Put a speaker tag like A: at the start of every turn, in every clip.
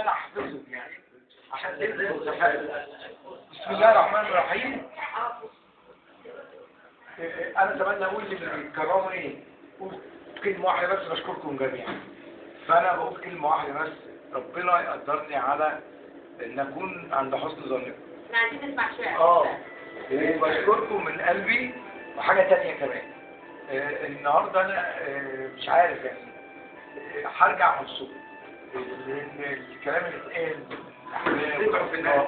A: انا احفظه يعني عشان تنزل وتفهم. بسم الله الرحمن الرحيم. انا اتمنى اقول اللي بيتكرموا ايه، قلت كلمه واحده بس بشكركم جميعا. فانا بقول كلمه واحده بس، ربنا يقدرني على ان اكون عند حسن ظنكم.
B: احنا عايزين نسمع شعر.
A: وبشكركم من قلبي. وحاجه تانية كمان، النهارده انا مش عارف يعني هرجع مبسوط لان الكلام اللي اتقال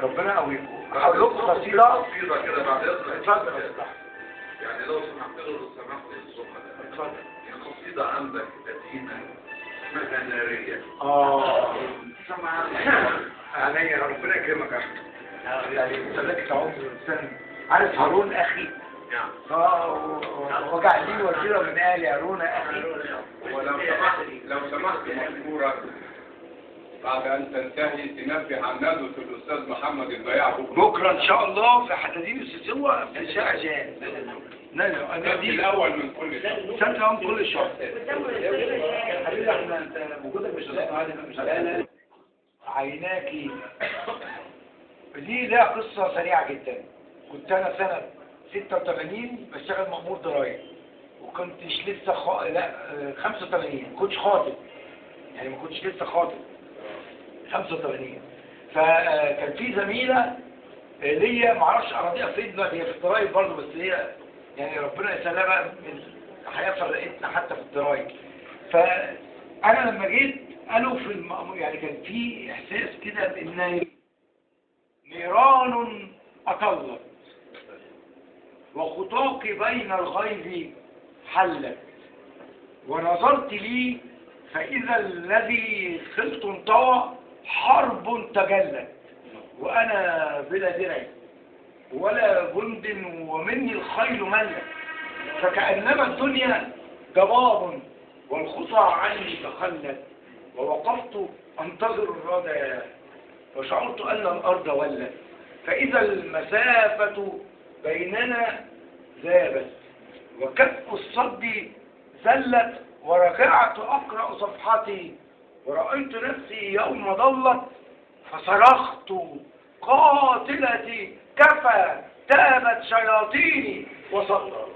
A: ربنا يقويكم. هقول لكم قصيده
C: كده بعد اذنك.
A: اتفضل يا استاذ.
C: يعني لو سمحت الصبح
A: اتفضل.
C: القصيده عندك قديمه اسمها ناريه.
A: يعني ربنا يكرمك يا احمد. يعني سلكت عمر الانسان. عارف هارون اخي؟ وجع لي وزيره من اهلي هارون اخي.
C: لو سمحت مشكورا بعد ان تنتهي تنبه عن ندوه الاستاذ محمد البياع
A: بكره ان شاء الله في حدادين السيسوة في شارع جان. انا دي
C: الاول من كل شيء.
A: سنه من كل شهر. حبيبي احنا انت وجودك مش هتعرف عيناكي. دي لها قصه سريعه جدا. كنت انا سنه 86 بشتغل مأمور ضرايب، وكنتش لسه لا 85 ما كنتش خاطب، يعني ما كنتش لسه خاطب 85. فكان في زميله ليا ما اعرفش اراضيها فين دلوقتي، هي في الضرايب برضه، بس هي يعني ربنا يسلمها بقى من الحياه فرقتنا حتى في الضرايب. فانا لما جيت قالوا في يعني كان في احساس كده بان نيران اطلت وخطاك بين الغيظ حلت، ونظرت لي فإذا الذي خلت انطوى حرب تجلت، وأنا بلا درع ولا جند ومني الخيل ملت، فكأنما الدنيا ضباب والخطى عني تخلت، ووقفت أنتظر الردى وشعرت أن الأرض ولت، فإذا المسافة بيننا ذابت وكف الصد زلت، ورجعت أقرأ صفحتي ورأيت نفسي يوم ضلت، فصرخت قاتلتي كفى تابت شياطيني وصلت.